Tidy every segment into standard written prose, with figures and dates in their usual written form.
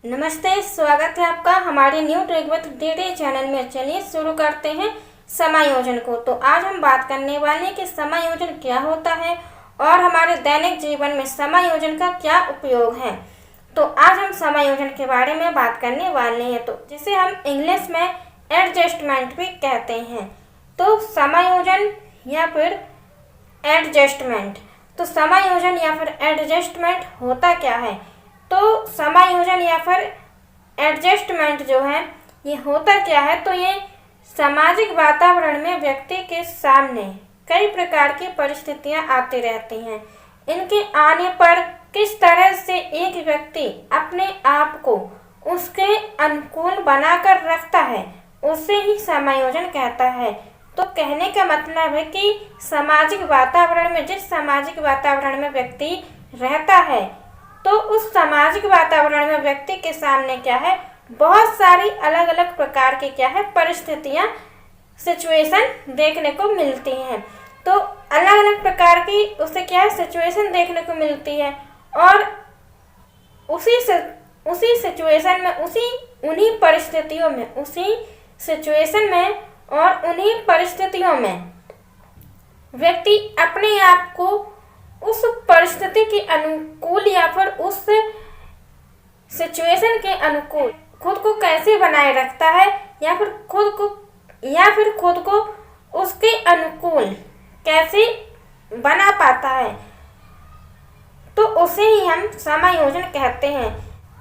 नमस्ते, स्वागत है आपका हमारे new trick with DD channel में। चलिए शुरू करते हैं समायोजन को। तो आज हम बात करने वाले हैं कि समायोजन क्या होता है और हमारे दैनिक जीवन में समायोजन का क्या उपयोग है। तो आज हम समायोजन के बारे में बात करने वाले हैं, तो जिसे हम इंग्लिश में एडजस्टमेंट भी कहते हैं। तो समायोजन या फिर एडजस्टमेंट, तो समायोजन या फिर एडजस्टमेंट होता क्या है। तो समायोजन या फिर एडजस्टमेंट जो है ये होता क्या है, तो ये सामाजिक वातावरण में व्यक्ति के सामने कई प्रकार की परिस्थितियां आती रहती हैं। इनके आने पर किस तरह से एक व्यक्ति अपने आप को उसके अनुकूल बनाकर रखता है, उसे ही समायोजन कहता है। तो कहने का मतलब है कि सामाजिक वातावरण में, जिस सामाजिक वातावरण में व्यक्ति रहता है, तो उस सामाजिक वातावरण में व्यक्ति के सामने क्या है, बहुत सारी अलग अलग प्रकार की क्या है परिस्थितियां, सिचुएशन देखने को मिलती हैं। तो अलग अलग प्रकार की उसे क्या है सिचुएशन देखने को मिलती है और उसी सिचुएशन में, उन्हीं परिस्थितियों में, उसी सिचुएशन में और उन्हीं परिस्थितियों में व्यक्ति अपने आप को उस परिस्थिति के अनुकूल या फिर उस सिचुएशन के अनुकूल खुद को कैसे बनाए रखता है, या फिर खुद को उसके अनुकूल कैसे बना पाता है, तो उसे ही हम समायोजन कहते हैं।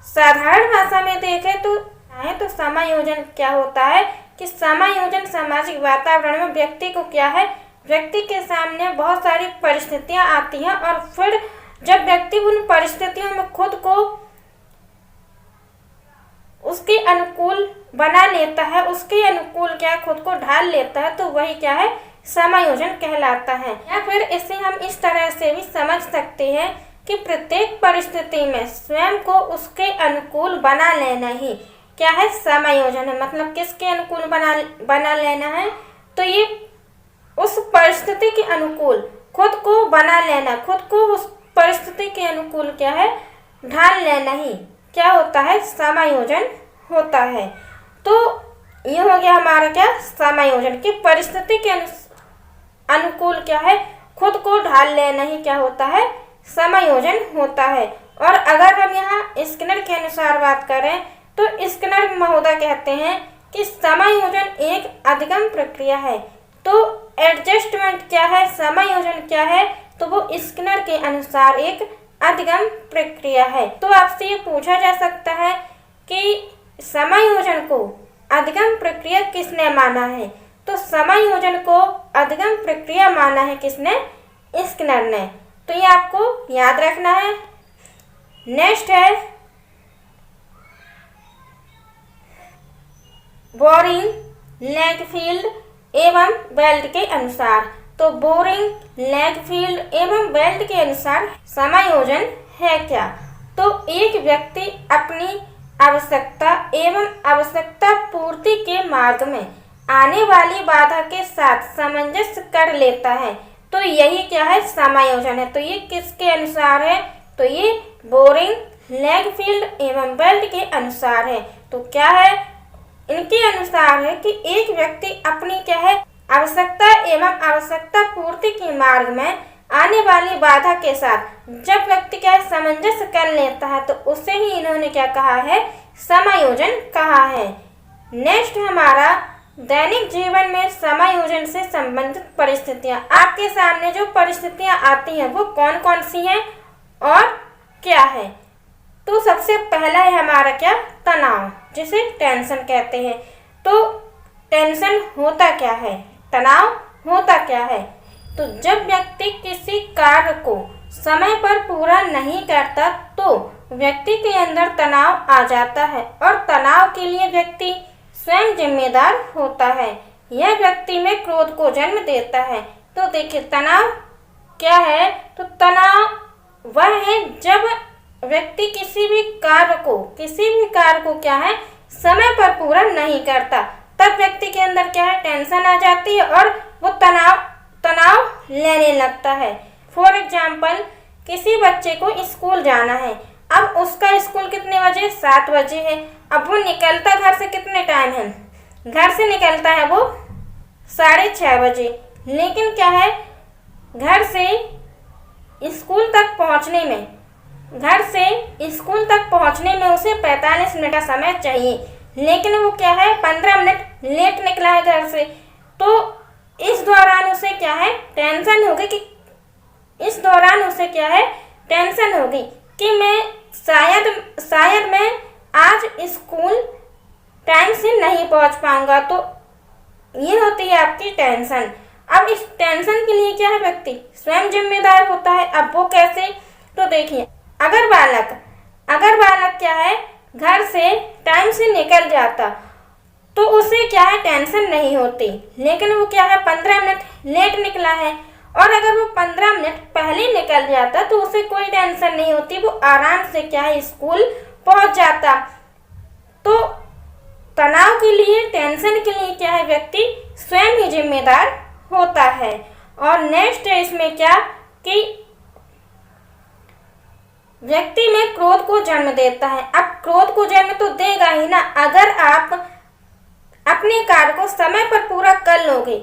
साधारण भाषा में देखें तो समायोजन क्या होता है कि समायोजन सामाजिक वातावरण में व्यक्ति को क्या है, व्यक्ति के सामने बहुत सारी परिस्थितियां आती हैं और फिर जब व्यक्ति उन परिस्थितियों में खुद को उसके अनुकूल बना लेता है, उसके अनुकूल क्या खुद को ढाल लेता है, तो वही क्या है समायोजन कहलाता है। या फिर इसे हम इस तरह से भी समझ सकते हैं कि प्रत्येक परिस्थिति में स्वयं को उसके अनुकूल बना लेना ही क्या है समायोजन है। मतलब किसके अनुकूल बना लेना है, तो ये उस परिस्थिति के अनुकूल खुद को बना लेना, खुद को उस परिस्थिति के अनुकूल क्या है ढाल लेना ही क्या होता है समायोजन होता है। तो ये हो गया हमारा क्या समायोजन की परिस्थिति के अनुकूल क्या है खुद को ढाल लेना ही क्या होता है समायोजन होता है। और अगर हम यहाँ स्किनर के अनुसार बात करें तो स्किनर महोदय कहते हैं कि समायोजन एक अधिगम प्रक्रिया है। तो एडजस्टमेंट क्या है, समायोजन क्या है, तो वो स्किनर के अनुसार एक अधिगम प्रक्रिया है। तो आपसे ये पूछा जा सकता है कि समायोजन को अधिगम प्रक्रिया किसने माना है, तो समायोजन को अधिगम प्रक्रिया माना है किसने, स्किनर ने। तो ये आपको याद रखना है। नेक्स्ट है बोरिंग, लैगफील्ड एवं वेल्ड के अनुसार। तो बोरिंग, लैगफील्ड एवं वेल्ड के अनुसार समायोजन है क्या, तो एक व्यक्ति अपनी आवश्यकता एवं आवश्यकता पूर्ति के मार्ग में आने वाली बाधा के साथ सामंजस्य कर लेता है, तो यही क्या है समायोजन है। तो ये किसके अनुसार है, तो ये बोरिंग, लैगफील्ड एवं वेल्ड के अनुसार है। तो क्या है, इनके अनुसार है कि एक व्यक्ति अपनी क्या है आवश्यकता एवं आवश्यकता पूर्ति के मार्ग में आने वाली बाधा के साथ जब व्यक्ति क्या है सामंजस्य कर लेता है, तो उसे ही इन्होंने क्या कहा है समायोजन कहा है। नेक्स्ट हमारा दैनिक जीवन में समायोजन से संबंधित परिस्थितियां। आपके सामने जो परिस्थितियां आती हैं वो कौन कौन सी हैं और क्या है। तो सबसे पहला है हमारा क्या तनाव, जिसे टेंशन कहते हैं। तो टेंशन होता क्या है, तनाव होता क्या है, तो जब व्यक्ति किसी कार्य को समय पर पूरा नहीं करता तो व्यक्ति के अंदर तनाव आ जाता है और तनाव के लिए व्यक्ति स्वयं जिम्मेदार होता है। यह व्यक्ति में क्रोध को जन्म देता है। तो देखिए तनाव क्या है, तो तनाव वह है जब व्यक्ति किसी भी कार्य को क्या है समय पर पूरा नहीं करता, तब व्यक्ति के अंदर क्या है टेंशन आ जाती है और वो तनाव लेने लगता है। फॉर एग्जाम्पल किसी बच्चे को स्कूल जाना है, अब उसका स्कूल कितने बजे, 7 बजे है। अब वो निकलता घर से कितने टाइम है, घर से निकलता है वो 6:30 बजे। लेकिन क्या है, घर से स्कूल तक पहुंचने में, घर से स्कूल तक पहुंचने में उसे 45 मिनट का समय चाहिए, लेकिन वो क्या है 15 मिनट लेट निकला है घर से। तो इस दौरान उसे क्या है टेंशन होगी कि मैं शायद मैं आज स्कूल टाइम से नहीं पहुंच पाऊंगा। तो ये होती है आपकी टेंशन। अब इस टेंशन के लिए क्या है व्यक्ति स्वयं जिम्मेदार होता है। अब वो कैसे, तो देखिए, अगर बालक क्या है घर से टाइम से निकल जाता तो उसे क्या है टेंशन नहीं होती, लेकिन वो क्या है 15 मिनट लेट निकला है। और अगर वो 15 मिनट पहले निकल जाता तो उसे कोई टेंशन नहीं होती, वो आराम से क्या है स्कूल पहुंच जाता। तो तनाव के लिए, टेंशन के लिए क्या है व्यक्ति स्वयं ही जिम्मेदार होता है। और नेक्स्ट है इसमें क्या कि व्यक्ति में क्रोध को जन्म देता है। अब क्रोध को जन्म तो देगा ही ना। अगर आप अपने कार्य को समय पर पूरा कर लोगे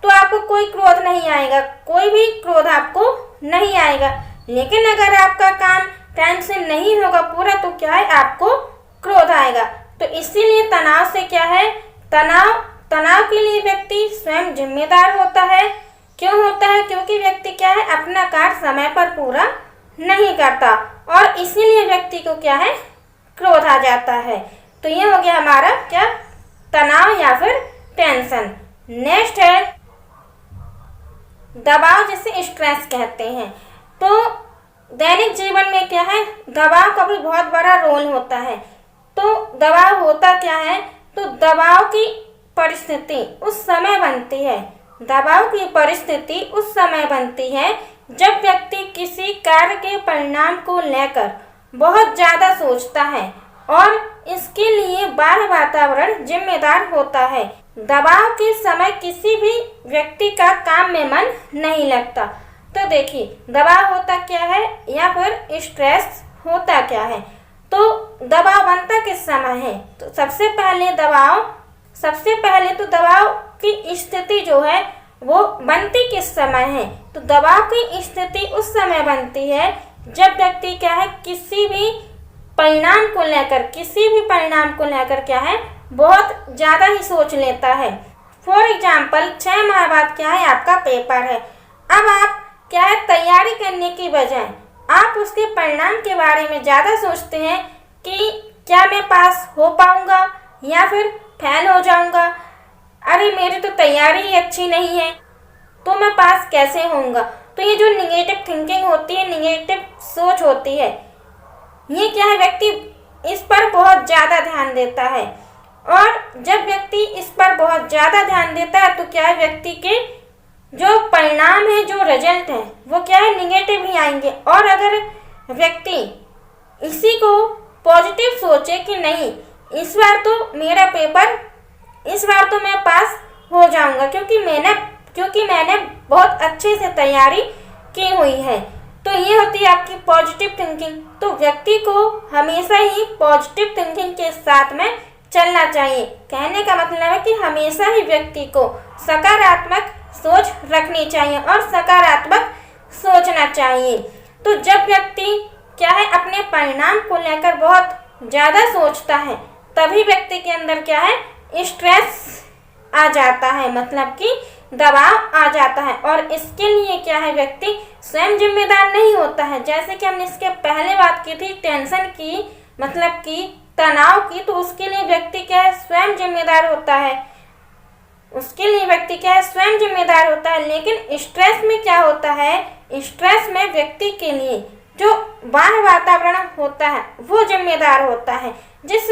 तो आपको कोई क्रोध नहीं आएगा, कोई भी क्रोध आपको नहीं आएगा। लेकिन अगर आपका काम टाइम से नहीं होगा पूरा तो क्या है आपको क्रोध आएगा। तो इसीलिए तनाव से क्या है, तनाव के लिए व्यक्ति स्वयं जिम्मेदार होता है। क्यों होता है, क्योंकि व्यक्ति क्या है अपना कार्य समय पर पूरा नहीं करता और इसीलिए व्यक्ति को क्या है क्रोध आ जाता है। तो ये हो गया हमारा क्या तनाव या फिर टेंशन। नेक्स्ट है दबाव, जिसे स्ट्रेस कहते हैं। तो दैनिक जीवन में क्या है दबाव का भी बहुत बड़ा रोल होता है। तो दबाव होता क्या है, तो दबाव की परिस्थिति उस समय बनती है, दबाव की परिस्थिति उस समय बनती है जब व्यक्ति किसी कार्य के परिणाम को लेकर बहुत ज़्यादा सोचता है और इसके लिए बाह्य वातावरण जिम्मेदार होता है। दबाव के समय किसी भी व्यक्ति का काम में मन नहीं लगता। तो देखिए दबाव होता क्या है या फिर स्ट्रेस होता क्या है। तो दबाव बनता किस समय है, तो सबसे पहले तो दबाव की स्थिति जो है वो बनती किस समय है, तो दबाव की स्थिति उस समय बनती है जब व्यक्ति क्या है किसी भी परिणाम को लेकर क्या है बहुत ज़्यादा ही सोच लेता है। फॉर एग्जाम्पल 6 माह बाद क्या है आपका पेपर है। अब आप क्या है तैयारी करने की बजाय आप उसके परिणाम के बारे में ज़्यादा सोचते हैं कि क्या मैं पास हो पाऊंगा या फिर फेल हो जाऊंगा। अरे मेरी तो तैयारी ही अच्छी नहीं है तो मैं पास कैसे होऊंगा। तो ये जो निगेटिव थिंकिंग होती है, निगेटिव सोच होती है, ये क्या है व्यक्ति इस पर बहुत ज़्यादा ध्यान देता है। और जब व्यक्ति इस पर बहुत ज़्यादा ध्यान देता है तो क्या है व्यक्ति के जो परिणाम है, जो रिजल्ट है वो क्या है निगेटिव ही आएंगे। और अगर व्यक्ति इसी को पॉजिटिव सोचे कि नहीं इस बार तो मैं पास हो जाऊंगा क्योंकि मैंने बहुत अच्छे से तैयारी की हुई है, तो ये होती है आपकी पॉजिटिव थिंकिंग। तो व्यक्ति को हमेशा ही पॉजिटिव थिंकिंग के साथ में चलना चाहिए। कहने का मतलब है कि हमेशा ही व्यक्ति को सकारात्मक सोच रखनी चाहिए और सकारात्मक सोचना चाहिए। तो जब व्यक्ति क्या है अपने परिणाम को लेकर बहुत ज़्यादा सोचता है तभी व्यक्ति के अंदर क्या है स्ट्रेस आ जाता है, मतलब कि दबाव आ जाता है। और इसके लिए क्या है व्यक्ति स्वयं जिम्मेदार नहीं होता है। जैसे कि हमने इसके पहले बात की थी टेंशन की, मतलब कि तनाव की, तो उसके लिए व्यक्ति क्या है स्वयं जिम्मेदार होता है, स्वयं जिम्मेदार होता है। लेकिन स्ट्रेस में क्या होता है, स्ट्रेस में व्यक्ति के लिए जो बाह्य वातावरण होता है वो जिम्मेदार होता है। जिस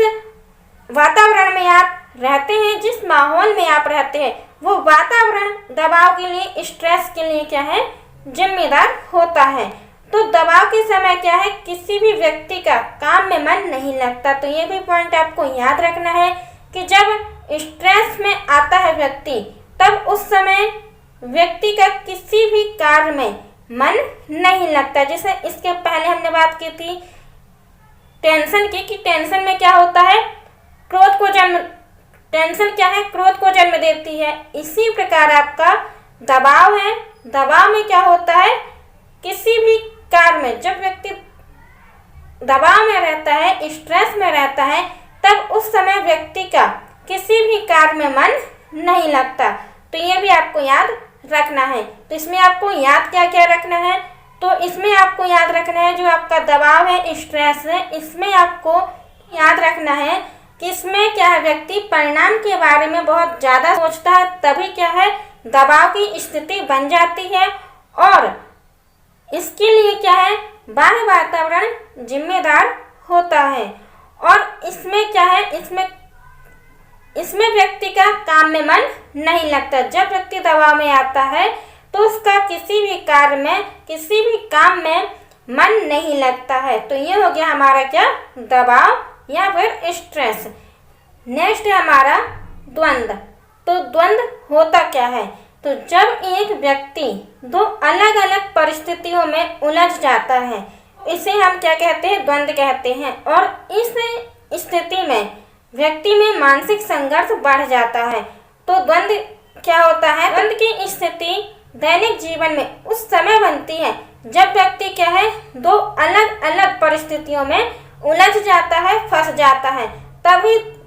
वातावरण में आप रहते हैं, जिस माहौल में आप रहते हैं, वो वातावरण दबाव के लिए, स्ट्रेस के लिए क्या है जिम्मेदार होता है। तो दबाव के समय क्या है किसी भी व्यक्ति का काम में मन नहीं लगता। तो ये भी पॉइंट आपको याद रखना है कि जब स्ट्रेस में आता है व्यक्ति तब उस समय व्यक्ति का किसी भी कार्य में मन नहीं लगता। जैसे इसके पहले हमने बात की थी टेंशन की कि टेंशन में क्या होता है, क्रोध को जन्म, टेंशन क्या है, क्रोध को जन्म देती है। इसी प्रकार आपका दबाव है, दबाव में क्या होता है, किसी भी कार्य में जब व्यक्ति दबाव में रहता है, स्ट्रेस में रहता है, तब उस समय व्यक्ति का किसी भी कार्य में मन नहीं लगता। तो ये भी आपको याद रखना है। तो इसमें आपको याद क्या क्या रखना है, तो इसमें आपको याद रखना है जो आपका दबाव है, स्ट्रेस है, इसमें आपको याद रखना है कि इसमें क्या है, व्यक्ति परिणाम के बारे में बहुत ज़्यादा सोचता है, तभी क्या है, दबाव की स्थिति बन जाती है। और इसके लिए क्या है, बाह्य वातावरण जिम्मेदार होता है। और इसमें क्या है, इसमें व्यक्ति का काम में मन नहीं लगता। जब व्यक्ति दबाव में आता है तो उसका किसी भी कार्य में, किसी भी काम में मन नहीं लगता है। तो ये हो गया हमारा क्या, दबाव या फिर स्ट्रेस। नेक्स्ट है हमारा द्वंद्व। तो द्वंद्व होता क्या है, तो जब एक व्यक्ति दो अलग अलग परिस्थितियों में उलझ जाता है, इसे हम क्या कहते हैं, द्वंद्व कहते हैं। और इस स्थिति में व्यक्ति में मानसिक संघर्ष बढ़ जाता है। तो द्वंद्व क्या होता है, द्वंद्व की स्थिति दैनिक जीवन में उस समय बनती है जब व्यक्ति क्या है, दो अलग अलग परिस्थितियों में उलझ जाता है, फंस जाता है,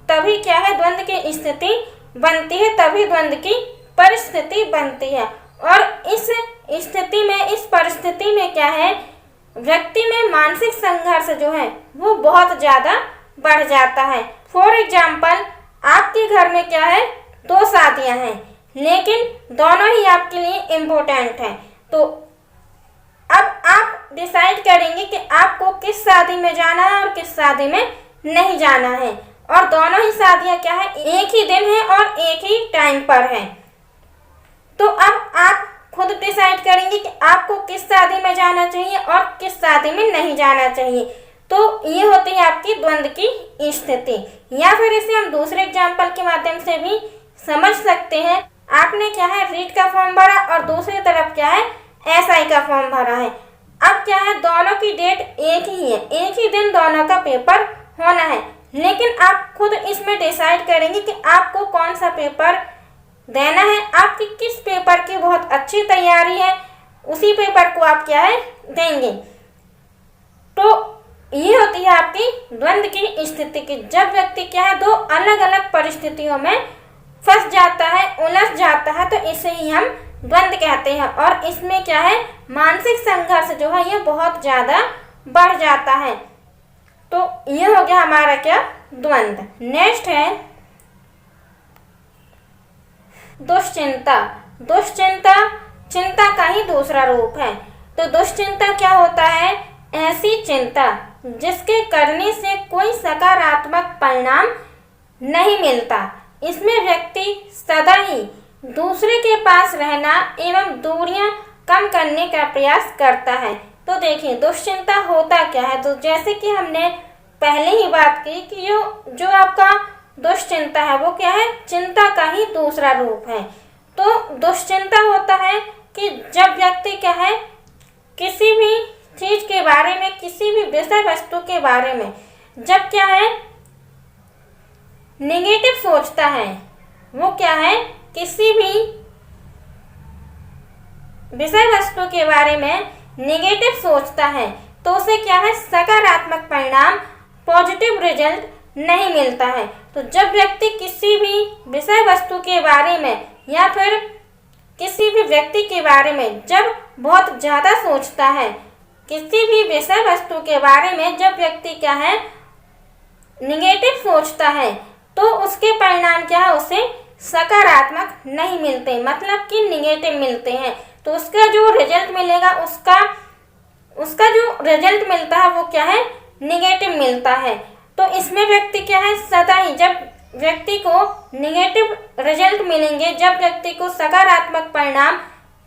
तभी क्या है, द्वंद्व की स्थिति बनती है, तभी द्वंद्व की परिस्थिति बनती है। और इस स्थिति में, इस परिस्थिति में क्या है, व्यक्ति में मानसिक संघर्ष जो है वो बहुत ज़्यादा बढ़ जाता है। फॉर एग्जाम्पल, आपके घर में क्या है, दो शादियां हैं, लेकिन दोनों ही आपके लिए इम्पोर्टेंट हैं। तो अब आप डिसाइड करेंगे कि आपको किस शादी में जाना है और किस शादी में नहीं जाना है। और दोनों ही शादियां क्या है, एक ही दिन है और एक ही टाइम पर है। तो अब आप खुद डिसाइड करेंगे कि आपको किस शादी में जाना चाहिए और किस शादी में नहीं जाना चाहिए। तो ये होती है आपकी द्वंद्व की स्थिति। या फिर इसे हम दूसरे एग्जाम्पल के माध्यम से भी समझ सकते हैं। आपने क्या है, रीट का फॉर्म भरा और दूसरी तरफ क्या है, एसआई का फॉर्म भरा है। अब क्या है, दोनों की डेट एक ही है, एक ही दिन दोनों का पेपर होना है, लेकिन आप खुद इसमें डिसाइड करेंगे कि आपको कौन सा पेपर देना है। आपकी किस पेपर की बहुत अच्छी तैयारी है, उसी पेपर को आप क्या है, देंगे। तो ये होती है आपकी द्वंद्व की स्थिति की, जब व्यक्ति क्या है, दो अलग अलग परिस्थितियों में फंस जाता है, उलझ जाता है, तो इसे ही हम द्वंद्व कहते हैं। और इसमें क्या है, मानसिक संघर्ष जो है ये बहुत ज़्यादा बढ़ जाता है। तो ये हो गया हमारा क्या, द्वंद्व। नेक्स्ट है दुश्चिंता। दुश्चिंता चिंता का ही दूसरा रूप है। तो दुश्चिंता क्या होता है, ऐसी चिंता जिसके करने से कोई सकारात्मक परिणाम नहीं मिलता। इसमें व्यक्ति सदा ही दूसरे के पास रहना एवं दूरियां कम करने का प्रयास करता है। तो देखिए, दुश्चिंता होता क्या है, तो जैसे कि हमने पहले ही बात की कि जो आपका दुश्चिंता है वो क्या है, चिंता का ही दूसरा रूप है। तो दुश्चिंता होता है कि जब व्यक्ति क्या है, किसी भी चीज के बारे में, किसी भी विषय वस्तु के बारे में जब क्या है, नेगेटिव सोचता है, वो क्या है, किसी भी विषय वस्तु के बारे में नेगेटिव सोचता है, तो उसे क्या है, सकारात्मक परिणाम, पॉजिटिव रिजल्ट नहीं मिलता है। तो जब व्यक्ति किसी भी विषय वस्तु के बारे में या फिर किसी भी व्यक्ति के बारे में जब बहुत ज़्यादा सोचता है, किसी भी विषय वस्तु के बारे में जब व्यक्ति क्या है, निगेटिव सोचता है, तो उसके परिणाम क्या है, उसे सकारात्मक नहीं मिलते, मतलब कि निगेटिव मिलते हैं। तो उसका जो रिजल्ट मिलेगा, उसका जो रिजल्ट मिलता है वो क्या है, निगेटिव मिलता है। तो इसमें व्यक्ति क्या है, सदा ही जब व्यक्ति को निगेटिव रिजल्ट मिलेंगे, जब व्यक्ति को सकारात्मक परिणाम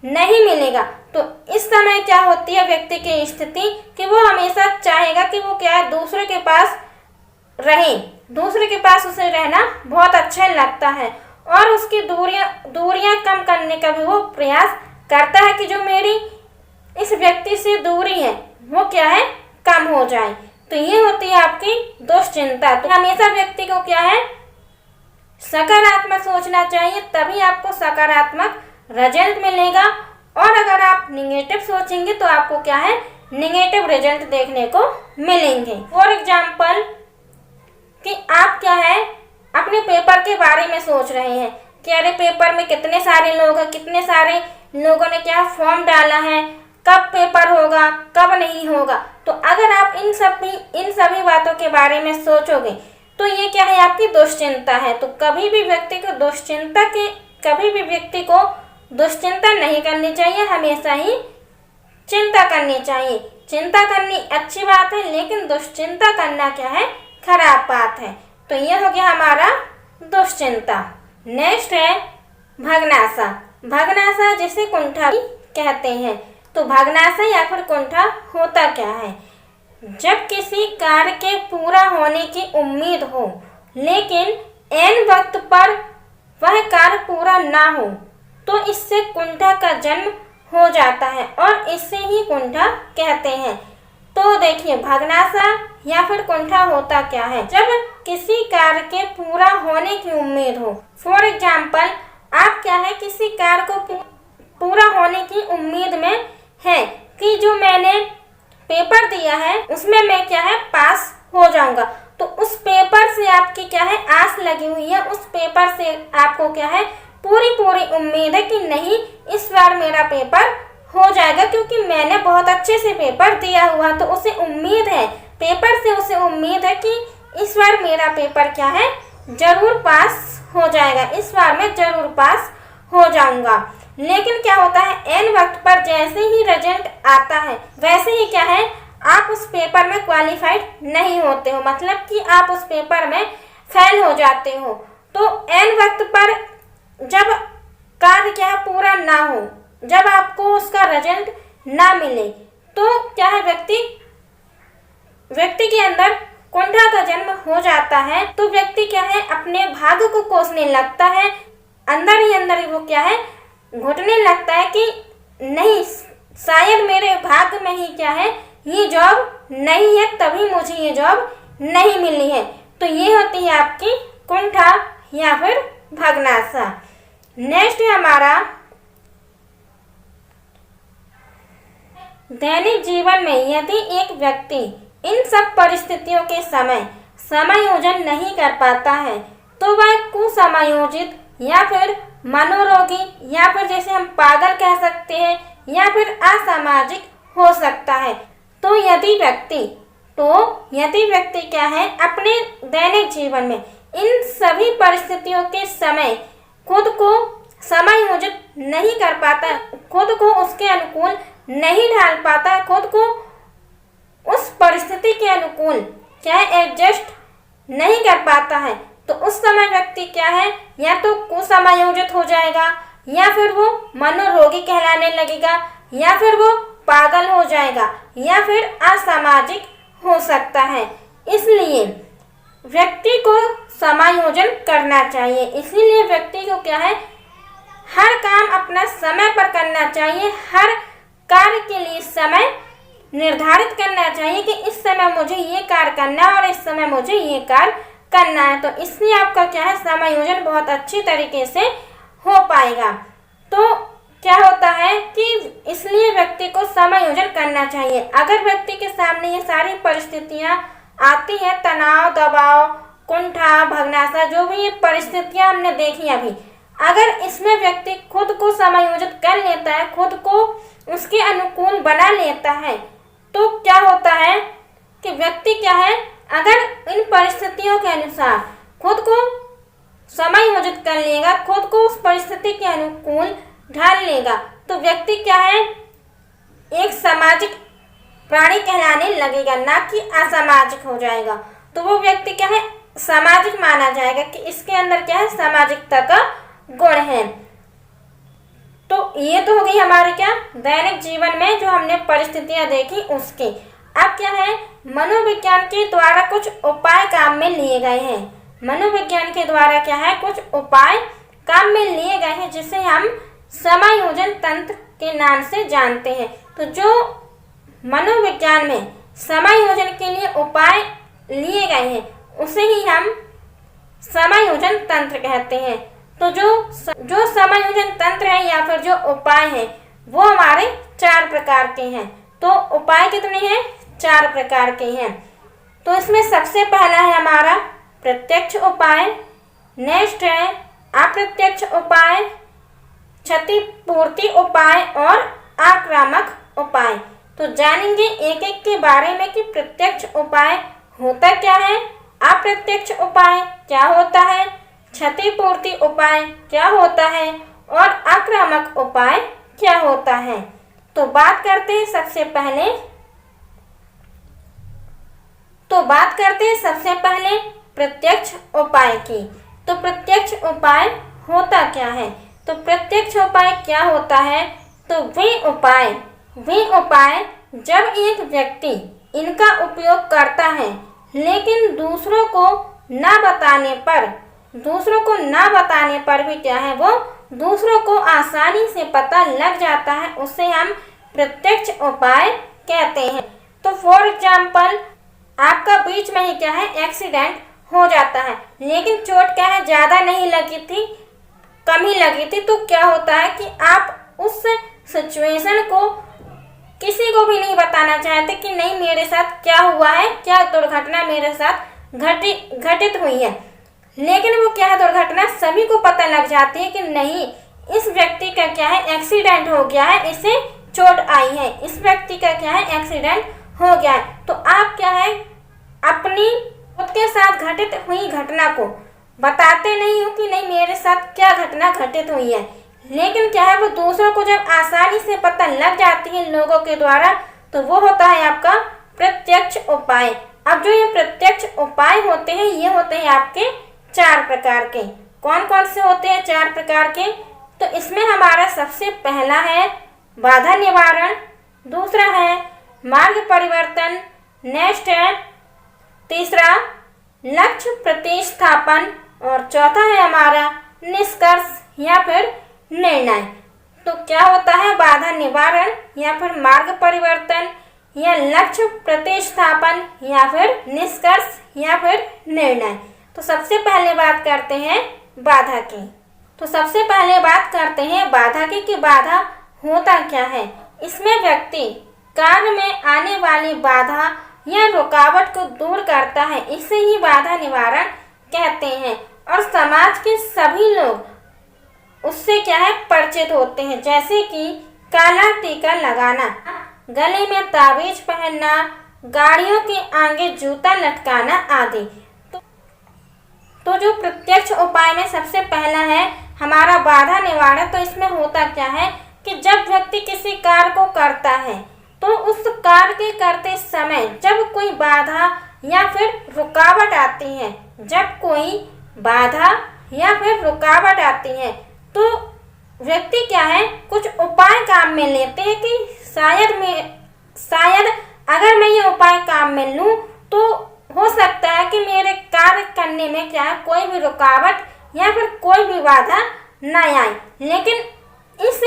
नहीं मिलेगा, तो इस समय क्या होती है व्यक्ति की स्थिति कि वो हमेशा चाहेगा कि वो क्या है, दूसरे के पास रहे, दूसरे के पास उसे रहना बहुत अच्छा लगता है और उसकी दूरियां कम करने का भी वो प्रयास करता है कि जो मेरी इस व्यक्ति से दूरी है वो क्या है, कम हो जाए। तो तो ये होती है आपकी दुश्चिंता। तो हमेशा व्यक्ति को क्या है, सकारात्मक सोचना चाहिए, तभी आपको सकारात्मक रिजल्ट मिलेगा। और अगर आप निगेटिव सोचेंगे तो आपको क्या है, निगेटिव रिजल्ट देखने को मिलेंगे। फॉर एग्जाम्पल कि आप क्या है, अपने पेपर के बारे में सोच रहे हैं कि अरे पेपर में कितने सारे लोग हैं, कितने सारे लोगों ने क्या फॉर्म डाला है, कब पेपर होगा, कब नहीं होगा। तो अगर आप इन सभी बातों के बारे में सोचोगे तो ये क्या है, आपकी दुश्चिंता है। तो कभी भी व्यक्ति को दुश्चिंता नहीं करनी चाहिए, हमेशा ही चिंता करनी चाहिए। चिंता करनी अच्छी बात है, लेकिन दुश्चिंता करना क्या है, खराब बात है। तो ये हो गया हमारा दुश्चिंता। नेक्स्ट है भग्नाशा। भग्नाशा जिसे कुंठा भी कहते हैं। तो भग्नाशा या फिर कुंठा होता क्या है, जब किसी कार्य के पूरा होने की उम्मीद हो लेकिन ऐन वक्त पर वह कार्य पूरा ना हो तो इससे कुंठा का जन्म हो जाता है और इसे ही कुंठा कहते हैं। तो देखिए, भग्नाशा या फिर कुंठा होता क्या है, जब किसी कार्य के पूरा होने की उम्मीद हो। फॉर एग्जाम्पल, आप क्या है, किसी कार्य को पूरा होने की उम्मीद में है कि जो मैंने पेपर दिया है उसमें मैं क्या है, पास हो जाऊंगा। तो उस पेपर से आपकी क्या है, आस लगी हुई है, उस पेपर से आपको क्या है, पूरी उम्मीद है कि नहीं, इस बार मेरा पेपर हो जाएगा, क्योंकि मैंने बहुत अच्छे से पेपर दिया हुआ। तो उसे उम्मीद है, पेपर से उसे उम्मीद है कि इस बार मेरा पेपर क्या है, जरूर पास हो जाएगा, इस बार मैं जरूर पास हो जाऊंगा। लेकिन क्या होता है, एन वक्त पर जैसे ही रिजल्ट आता है वैसे ही क्या है, आप उस पेपर में क्वालिफाइड नहीं होते हो, मतलब कि आप उस पेपर में फेल हो जाते हो। तो एन वक्त पर जब कार्य क्या है, पूरा ना हो, जब आपको उसका रिजल्ट ना मिले, तो क्या है, व्यक्ति के अंदर कुंठा का जन्म हो जाता है। तो व्यक्ति क्या है, अपने भाग्य को कोसने लगता है, अंदर ही वो क्या है, घुटने लगता है कि नहीं, शायद मेरे भाग्य में ही क्या है, ये जॉब नहीं है, तभी मुझे ये जॉब नहीं मिली है। तो ये होती है आपकी कुंठा या फिर भग्नाशा। नेक्स्ट है हमारा दैनिक जीवन में यदि एक व्यक्ति इन सब परिस्थितियों के समय समायोजन नहीं कर पाता है तो वह कुसमायोजित या फिर मनोरोगी या फिर जैसे हम पागल कह सकते हैं या फिर असामाजिक हो सकता है। तो यदि व्यक्ति क्या है, अपने दैनिक जीवन में इन सभी परिस्थितियों के समय खुद को समायोजित नहीं कर पाता, खुद को उसके अनुकूल नहीं ढाल पाता, खुद को उस परिस्थिति के अनुकूल क्या है, एडजस्ट नहीं कर पाता है, तो उस समय व्यक्ति क्या है, या तो कुसमायोजित हो जाएगा, या फिर वो मनोरोगी कहलाने लगेगा, या फिर वो पागल हो जाएगा, या फिर असामाजिक हो सकता है। इसलिए व्यक्ति को समायोजन करना चाहिए। इसीलिए व्यक्ति को क्या है, हर काम अपना समय पर करना चाहिए, हर कार्य के लिए समय निर्धारित करना चाहिए कि इस समय मुझे ये कार्य करना है और इस समय मुझे ये कार्य करना है। तो इसलिए आपका क्या है, समायोजन बहुत अच्छी तरीके से हो पाएगा। तो क्या होता है कि इसलिए व्यक्ति को समायोजन करना चाहिए। अगर व्यक्ति के सामने ये सारी परिस्थितियां आती हैं, तनाव, दबाव, कुंठा, भग्नाशा, जो भी ये परिस्थितियां हमने देखी अभी, अगर इसमें व्यक्ति खुद को समायोजित कर लेता है, खुद को उसके अनुकूल बना लेता है, तो क्या होता है कि व्यक्ति क्या है, अगर इन परिस्थितियों के अनुसार खुद को समायोजित कर लेगा, खुद को उस परिस्थिति के अनुकूल ढाल लेगा, तो व्यक्ति क्या है, एक सामाजिक प्राणी कहलाने लगेगा, ना कि असामाजिक हो जाएगा। तो वो व्यक्ति क्या है, सामाजिक माना जाएगा कि इसके अंदर क्या है, सामाजिकता का गुण है। तो ये तो हो गई हमारे क्या, दैनिक जीवन में जो हमने परिस्थितियां देखी उसकी। अब क्या है, मनोविज्ञान के द्वारा कुछ उपाय काम में लिए गए हैं। मनोविज्ञान के द्वारा क्या है, कुछ उपाय काम में लिए गए हैं जिसे हम समायोजन तंत्र के नाम से जानते हैं। तो जो मनोविज्ञान में समायोजन के लिए उपाय लिए गए हैं उसे ही हम समायोजन तंत्र कहते हैं। तो जो समायोजन तंत्र है या फिर जो उपाय है वो हमारे 4 प्रकार के हैं। तो उपाय कितने हैं? 4 प्रकार के हैं। तो इसमें सबसे पहला है हमारा प्रत्यक्ष उपाय, नेक्स्ट है अप्रत्यक्ष उपाय, क्षतिपूर्ति उपाय और आक्रामक उपाय। तो जानेंगे एक एक के बारे में कि प्रत्यक्ष उपाय होता क्या है, अप्रत्यक्ष उपाय क्या होता है, क्षतिपूर्ति उपाय क्या होता है और आक्रामक उपाय क्या होता है। तो बात करते हैं सबसे पहले प्रत्यक्ष उपाय की। तो प्रत्यक्ष उपाय होता क्या है? तो प्रत्यक्ष उपाय क्या होता है? तो वे उपाय जब एक व्यक्ति इनका उपयोग करता है लेकिन दूसरों को ना बताने पर भी क्या है वो दूसरों को आसानी से पता लग जाता है, उसे हम प्रत्यक्ष उपाय कहते हैं। तो फॉर एग्जाम्पल आपका बीच में ही क्या है एक्सीडेंट हो जाता है लेकिन चोट क्या है ज़्यादा नहीं लगी थी, कम ही लगी थी। तो क्या होता है कि आप उस सिचुएशन को किसी को भी नहीं बताना चाहते कि नहीं मेरे साथ क्या हुआ है, क्या दुर्घटना मेरे साथ घटित हुई है। लेकिन वो क्या है दुर्घटना सभी को पता लग जाती है कि नहीं इस व्यक्ति का क्या है एक्सीडेंट हो गया है, इसे चोट आई है, इस व्यक्ति का क्या है एक्सीडेंट हो गया है। तो आप क्या है अपनी खुद के साथ घटित हुई घटना को बताते नहीं हो कि नहीं मेरे साथ क्या घटना घटित हुई है, लेकिन क्या है वो दूसरों को जब आसानी से पता लग जाती है लोगों के द्वारा तो वो होता है आपका प्रत्यक्ष उपाय। अब जो ये प्रत्यक्ष उपाय होते हैं ये होते हैं आपके 4 प्रकार के। कौन कौन से होते हैं 4 प्रकार के? तो इसमें हमारा सबसे पहला है बाधा निवारण, दूसरा है मार्ग परिवर्तन, नेक्स्ट है तीसरा लक्ष्य प्रतिस्थापन और चौथा है हमारा निष्कर्ष या फिर निर्णय। तो क्या होता है बाधा निवारण या फिर मार्ग परिवर्तन या लक्ष्य प्रतिस्थापन या फिर निष्कर्ष या फिर निर्णय। तो सबसे पहले बात करते हैं बाधा की। बाधा की कि बाधा होता क्या है। इसमें व्यक्ति कार्य में आने वाली बाधा या रुकावट को दूर करता है, इसे ही बाधा निवारण कहते हैं। और समाज के सभी लोग उससे क्या है परिचित होते हैं, जैसे कि काला टीका लगाना, गले में ताबीज पहनना, गाड़ियों के आगे जूता लटकाना आदि। तो जो प्रत्यक्ष उपाय में सबसे पहला है हमारा बाधा निवारण। तो इसमें होता क्या है कि जब व्यक्ति किसी कार्य को करता है तो उस कार्य के करते समय जब कोई बाधा या फिर रुकावट आती है तो व्यक्ति क्या है कुछ उपाय काम में लेते हैं कि शायद अगर मैं ये उपाय काम में लूँ तो हो सकता है कि मेरे कार्य करने में क्या है कोई भी रुकावट या फिर कोई भी बाधा न आए। लेकिन इस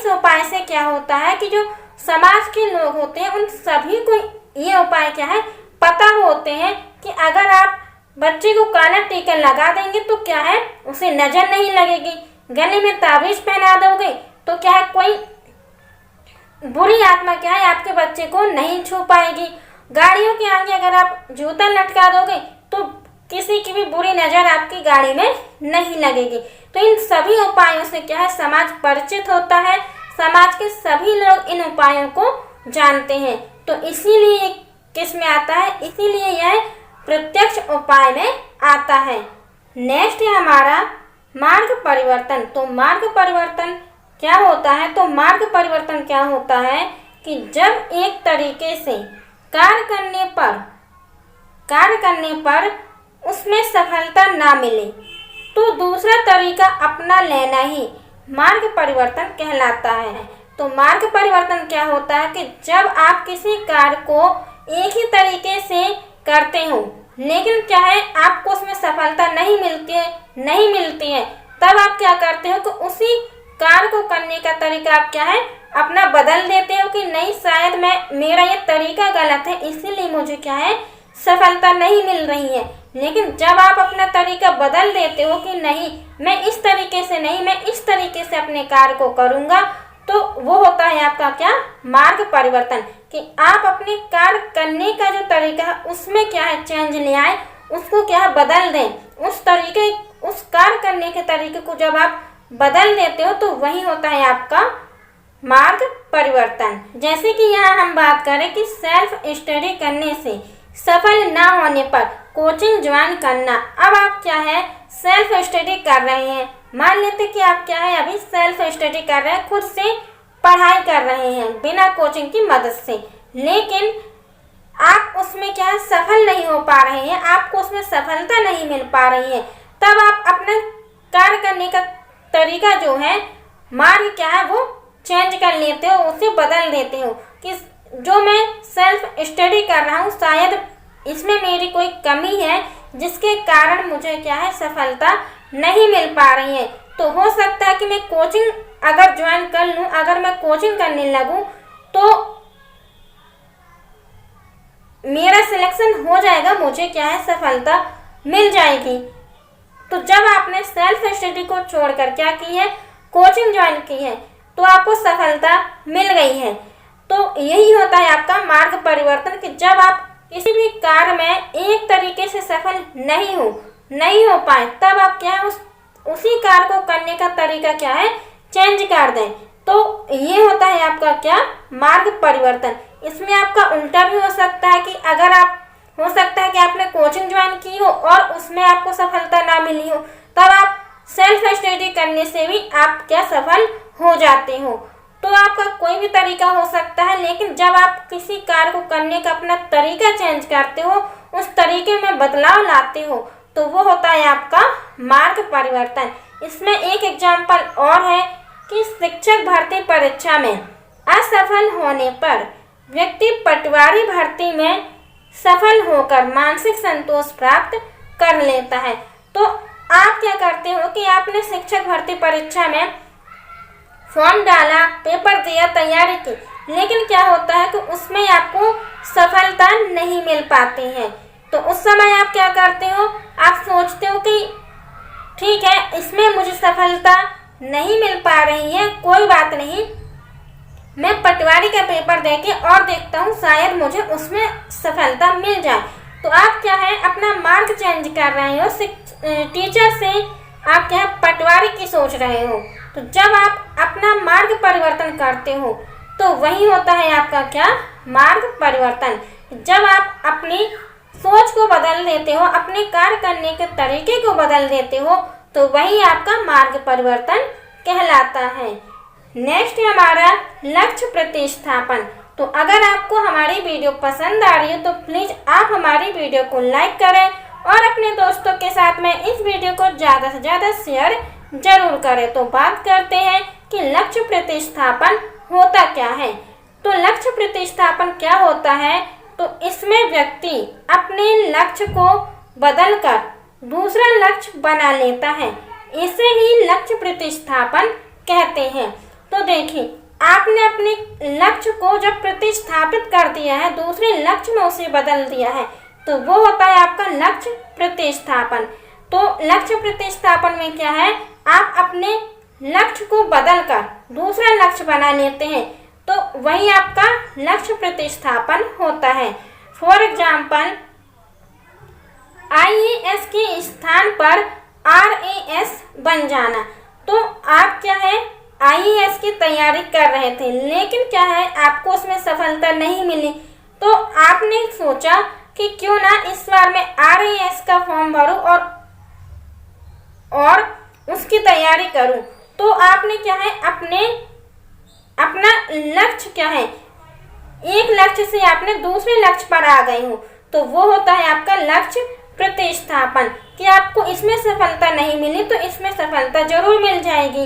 उपाय से क्या होता है कि जो समाज के लोग होते हैं उन सभी को ये उपाय क्या है पता होते हैं कि अगर आप बच्चे को काला टीका लगा देंगे तो क्या है उसे नजर नहीं लगेगी, गले में ताबीज पहना दोगे तो क्या है कोई बुरी आत्मा क्या है आपके बच्चे को नहीं छू पाएगी, गाड़ियों के आगे अगर आप जूता लटका दोगे तो किसी की भी बुरी नज़र आपकी गाड़ी में नहीं लगेगी। तो इन सभी उपायों से क्या है समाज परिचित होता है, समाज के सभी लोग इन उपायों को जानते हैं। तो इसीलिए किस में आता है, इसीलिए यह प्रत्यक्ष उपाय में आता है। नेक्स्ट है हमारा मार्ग परिवर्तन। तो मार्ग परिवर्तन क्या होता है? तो मार्ग परिवर्तन क्या होता है कि जब एक तरीके से कार्य करने पर उसमें सफलता ना मिले तो दूसरा तरीका अपना लेना ही मार्ग परिवर्तन कहलाता है। तो मार्ग परिवर्तन क्या होता है कि जब आप किसी कार्य को एक ही तरीके से करते हो लेकिन क्या है आपको उसमें सफलता नहीं मिलती है तब आप क्या करते हो कि उसी कार्य को करने का तरीका आप क्या है अपना बदल देते हो कि नहीं शायद मेरा ये तरीका गलत है, इसीलिए मुझे क्या है सफलता नहीं मिल रही है। लेकिन जब आप अपना तरीका बदल देते हो कि नहीं मैं इस तरीके से नहीं, मैं इस तरीके से अपने कार्य को करूँगा, तो वो होता है आपका क्या मार्ग परिवर्तन, कि आप अपने कार्य करने का जो तरीका है उसमें क्या है चेंज ले आए, उसको क्या है बदल दें। उस कार्य करने के तरीके को जब आप बदल देते हो तो वही होता है आपका मार्ग परिवर्तन। जैसे कि यहाँ हम बात करें कि सेल्फ स्टडी करने से सफल ना होने पर कोचिंग ज्वाइन करना। अब आप क्या है सेल्फ स्टडी कर रहे हैं, मान लेते कि आप क्या है अभी सेल्फ स्टडी कर रहे हैं, खुद से पढ़ाई कर रहे हैं बिना कोचिंग की मदद से, लेकिन आप उसमें क्या है सफल नहीं हो पा रहे हैं, आपको उसमें सफलता नहीं मिल पा रही है, तब आप अपना कार्य करने का तरीका जो है मार्ग क्या है वो चेंज कर लेते हो, उसे बदल देते हो कि जो मैं सेल्फ स्टडी कर रहा हूँ शायद इसमें मेरी कोई कमी है जिसके कारण मुझे क्या है सफलता नहीं मिल पा रही है। तो हो सकता है कि मैं कोचिंग अगर ज्वाइन कर लूँ, अगर मैं कोचिंग करने लगूँ तो मेरा सिलेक्शन हो जाएगा, मुझे क्या है सफलता मिल जाएगी। तो जब आपने सेल्फ स्टडी को छोड़कर क्या की है कोचिंग ज्वाइन की है तो आपको सफलता मिल गई है। तो यही होता है आपका मार्ग परिवर्तन, कि जब आप किसी भी कार्य में एक तरीके से सफल नहीं हो पाए तब आप क्या है उसी कार्य को करने का तरीका क्या है चेंज कर दें। तो ये होता है आपका क्या मार्ग परिवर्तन। इसमें आपका उल्टा भी हो सकता है कि अगर आप हो सकता है कि आपने कोचिंग ज्वाइन की हो और उसमें आपको सफलता ना मिली हो, तब आप सेल्फ स्टडी करने से भी आप क्या सफल हो जाते हो। तो आपका कोई भी तरीका हो सकता है, लेकिन जब आप किसी कार्य को करने का अपना तरीका चेंज करते हो, उस तरीके में बदलाव लाते हो, तो वो होता है आपका मार्ग परिवर्तन। इसमें एक एग्जाम्पल और है कि शिक्षक भर्ती परीक्षा में असफल होने पर व्यक्ति पटवारी भर्ती में सफल होकर मानसिक संतोष प्राप्त कर लेता है। तो आप क्या करते हो कि आपने शिक्षक भर्ती परीक्षा में फॉर्म डाला, पेपर दिया, तैयारी की, लेकिन क्या होता है कि उसमें आपको सफलता नहीं मिल पाती है। तो उस समय आप क्या करते हो, आप सोचते हो कि ठीक है इसमें मुझे सफलता नहीं मिल पा रही है, कोई बात नहीं, मैं पटवारी का पेपर देके और देखता हूँ शायद मुझे उसमें सफलता मिल जाए। तो आप क्या है अपना मार्ग चेंज कर रहे हो, टीचर से आप क्या पटवारी की सोच रहे हो। तो जब आप अपना मार्ग परिवर्तन करते हो तो वही होता है आपका क्या मार्ग परिवर्तन। जब आप अपनी सोच को बदल देते हो, अपने कार्य करने के तरीके को बदल देते हो, तो वही आपका मार्ग परिवर्तन कहलाता है। नेक्स्ट है हमारा लक्ष्य प्रतिस्थापन। तो अगर आपको हमारी वीडियो पसंद आ रही है तो प्लीज़ आप हमारी वीडियो को लाइक करें और अपने दोस्तों के साथ में इस वीडियो को ज़्यादा से ज़्यादा शेयर जरूर करें। तो बात करते हैं कि लक्ष्य प्रतिस्थापन होता क्या है। तो लक्ष्य प्रतिस्थापन क्या होता है, तो इसमें व्यक्ति अपने लक्ष्य को बदलकर दूसरा लक्ष्य बना लेता है, इसे ही लक्ष्य प्रतिस्थापन कहते हैं। तो देखिए आपने अपने लक्ष्य को जब प्रतिस्थापित कर दिया है, दूसरे लक्ष्य में उसे बदल दिया है, तो वो होता है आपका लक्ष्य प्रतिस्थापन। तो लक्ष्य प्रतिस्थापन में क्या है, आप अपने लक्ष्य को बदलकर दूसरा लक्ष्य बना लेते हैं, तो वही आपका लक्ष्य प्रतिस्थापन होता है। फॉर एग्जाम्पल IAS के स्थान पर RAS बन जाना। तो आप क्या है IAS की तैयारी कर रहे थे, लेकिन क्या है आपको उसमें सफलता नहीं मिली, तो आपने सोचा कि क्यों ना इस बार मैं RAS का फॉर्म भरूं और उसकी तैयारी करूं। तो आपने क्या है अपना लक्ष्य क्या है, एक लक्ष्य से आपने दूसरे लक्ष्य पर आ गए हो, तो वो होता है आपका लक्ष्य प्रतिस्थापन, कि आपको इसमें सफलता नहीं मिली तो इसमें सफलता जरूर मिल जाएगी।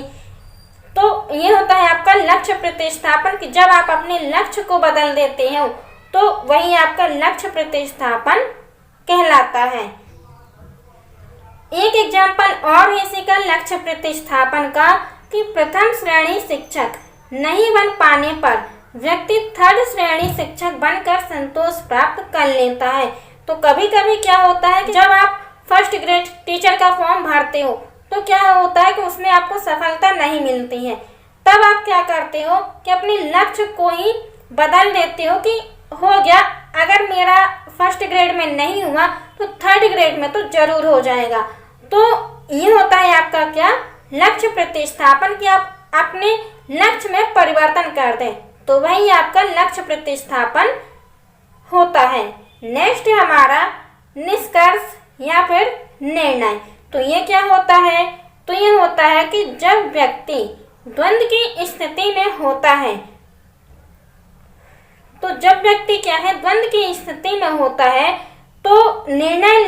तो ये होता है आपका लक्ष्य प्रतिस्थापन, कि जब आप अपने लक्ष्य को बदल देते हो तो वही आपका लक्ष्य प्रतिस्थापन कहलाता है। एक एग्जाम्पल और है इसी का लक्ष्य प्रतिस्थापन का, कि प्रथम श्रेणी शिक्षक नहीं बन पाने पर व्यक्ति 3rd श्रेणी शिक्षक बनकर संतोष प्राप्त कर लेता है। तो कभी कभी क्या होता है कि जब आप 1st ग्रेड टीचर का फॉर्म भरते हो तो क्या होता है कि उसमें आपको सफलता नहीं मिलती है। तब आप क्या करते हो कि अपने लक्ष्य को ही बदल देते हो कि हो गया, अगर मेरा 1st ग्रेड में नहीं हुआ तो 3rd ग्रेड में तो जरूर हो जाएगा। तो ये होता है आपका क्या, लक्ष्य प्रतिस्थापन, कि आप अपने लक्ष्य में परिवर्तन कर दें, तो वही आपका लक्ष्य प्रतिस्थापन होता है। नेक्स्ट है हमारा निष्कर्ष या फिर निर्णय। तो ये क्या होता है, तो ये होता है कि जब व्यक्ति द्वंद्व की स्थिति में होता है, तो जब व्यक्ति क्या है द्वंद्व की स्थिति में होता है तो निर्णय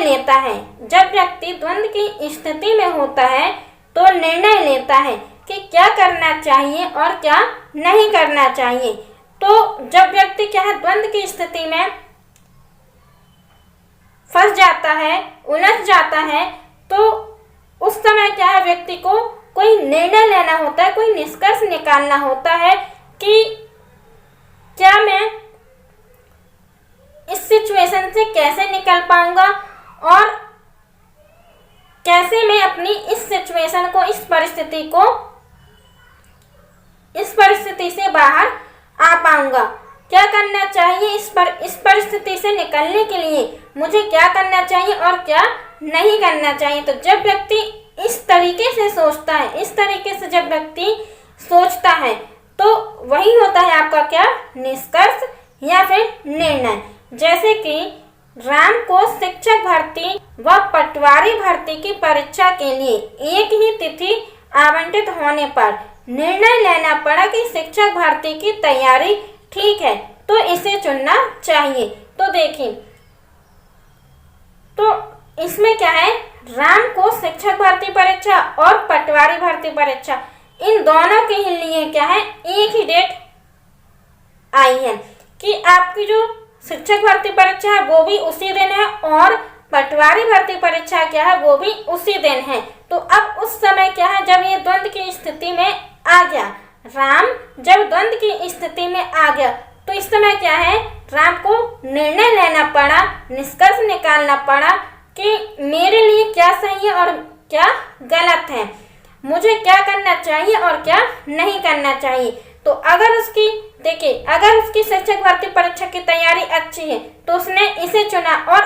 लेता है। जब व्यक्ति द्वंद्व की स्थिति में होता है तो निर्णय लेता है कि क्या करना चाहिए और क्या नहीं करना चाहिए। तो जब व्यक्ति क्या है द्वंद्व की स्थिति में फंस जाता है, उलझ जाता है, तो उस समय क्या है व्यक्ति को कोई निर्णय लेना होता है, कोई निष्कर्ष निकालना होता है कि क्या मैं इस सिचुएशन से कैसे निकल पाऊंगा और कैसे मैं अपनी इस सिचुएशन को, इस परिस्थिति से बाहर आ पाऊंगा। क्या करना चाहिए, इस परिस्थिति से निकलने के लिए मुझे क्या करना चाहिए और क्या नहीं करना चाहिए। तो जब व्यक्ति इस तरीके से सोचता है, इस तरीके से जब व्यक्ति सोचता है तो वही होता है आपका क्या, निष्कर्ष या फिर निर्णय। जैसे कि राम को शिक्षक भर्ती व पटवारी भर्ती की परीक्षा के लिए एक ही तिथि आवंटित होने पर निर्णय लेना पड़ा कि शिक्षक भर्ती की तैयारी ठीक है तो इसे चुनना चाहिए। तो देखिए, तो इसमें क्या है, राम को शिक्षक भर्ती परीक्षा और पटवारी भर्ती परीक्षा, इन दोनों के लिए क्या है एक ही डेट आई है कि आपकी जो शिक्षक भर्ती परीक्षा है वो भी उसी दिन है और पटवारी भर्ती परीक्षा क्या है वो भी उसी दिन है। तो अब उस समय क्या है, जब ये द्वंद्व की स्थिति में आ गया, राम जब द्वंद्व की स्थिति में आ गया तो इस समय क्या है, राम को निर्णय लेना पड़ा, निष्कर्ष निकालना पड़ा कि मेरे लिए क्या सही है और क्या गलत है, मुझे क्या करना चाहिए और क्या नहीं करना चाहिए। तो अगर उसकी देखिए, अगर उसकी शिक्षक भर्ती परीक्षा की तैयारी अच्छी है तो उसने इसे चुना, और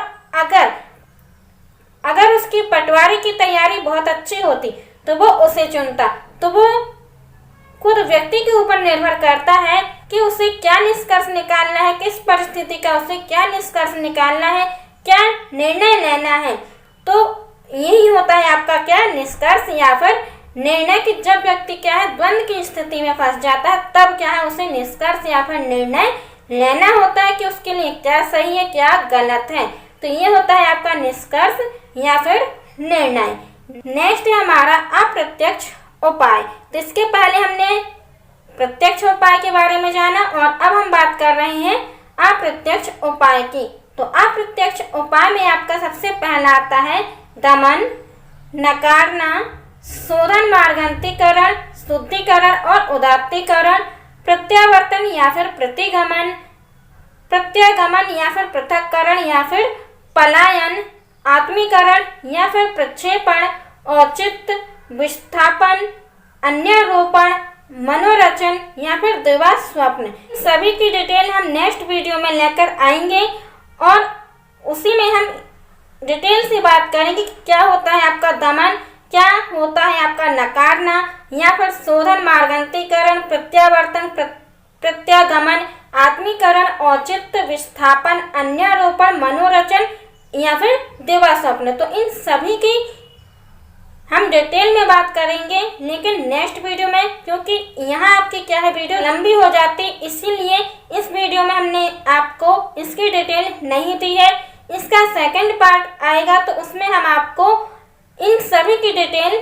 अगर उसकी पटवारी की तैयारी बहुत अच्छी होती तो वो उसे चुनता। तो वो खुद व्यक्ति के ऊपर निर्भर करता है कि उसे क्या निष्कर्ष निकालना है, किस परिस्थिति का उसे क्या निष्कर्ष निकालना है, क्या निर्णय लेना है। तो यही होता है आपका क्या, निष्कर्ष या फिर निर्णय, कि जब व्यक्ति क्या है द्वंद्व की स्थिति में फंस जाता है तब क्या है उसे निष्कर्ष या फिर निर्णय लेना होता है कि उसके लिए क्या सही है क्या गलत है। तो ये होता है आपका निष्कर्ष या फिर निर्णय। नेक्स्ट है हमारा अप्रत्यक्ष उपाय। तो इसके पहले हमने प्रत्यक्ष उपाय के बारे में जाना और अब हम बात कर रहे हैं अप्रत्यक्ष उपाय की। तो अप्रत्यक्ष उपाय में आपका सबसे पहला आता है दमन, नकारना, शोधन, मार्गान्तीकरण, शुद्धिकरण और उदात्तीकरण, प्रत्यावर्तन या फिर प्रतिगमन, प्रत्यागमन या फिर पृथक्करण या फिर पलायन, आत्मीकरण या फिर प्रक्षेपण, औचित्य, विस्थापन, अन्यारोपण, मनोरचन या फिर दिवा स्वप्न। सभी की डिटेल हम नेक्स्ट वीडियो में लेकर आएंगे और उसी में हम डिटेल से बात करेंगे कि क्या होता है आपका दमन, क्या होता है आपका नकारना या फिर शोधन, मार्गान्तीकरण, प्रत्यावर्तन, प्रत्यागमन, आत्मीकरण, औचित्य, विस्थापन, अन्यारोपण, मनोरचन या फिर दिवा स्वप्न। तो इन सभी की हम डिटेल में बात करेंगे लेकिन नेक्स्ट वीडियो में, क्योंकि यहाँ आपकी क्या है वीडियो लंबी हो जाती, इसीलिए इस वीडियो में हमने आपको इसकी डिटेल नहीं दी है। इसका सेकंड पार्ट आएगा तो उसमें हम आपको इन सभी की डिटेल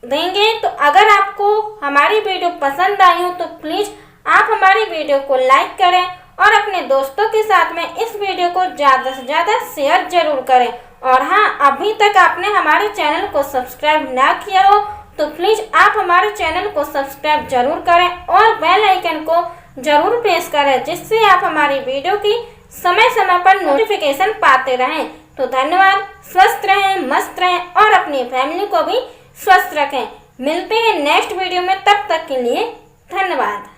देंगे। तो अगर आपको हमारी वीडियो पसंद आई हो तो प्लीज़ आप हमारी वीडियो को लाइक करें और अपने दोस्तों के साथ में इस वीडियो को ज़्यादा से ज़्यादा शेयर जरूर करें। और हाँ, अभी तक आपने हमारे चैनल को सब्सक्राइब ना किया हो तो प्लीज़ आप हमारे चैनल को सब्सक्राइब जरूर करें और बेल आइकन को जरूर प्रेस करें, जिससे आप हमारी वीडियो की समय समय पर नोटिफिकेशन पाते रहें। तो धन्यवाद। स्वस्थ रहें, मस्त रहें और अपनी फैमिली को भी स्वस्थ रखें। मिलते हैं नेक्स्ट वीडियो में, तब तक के लिए धन्यवाद।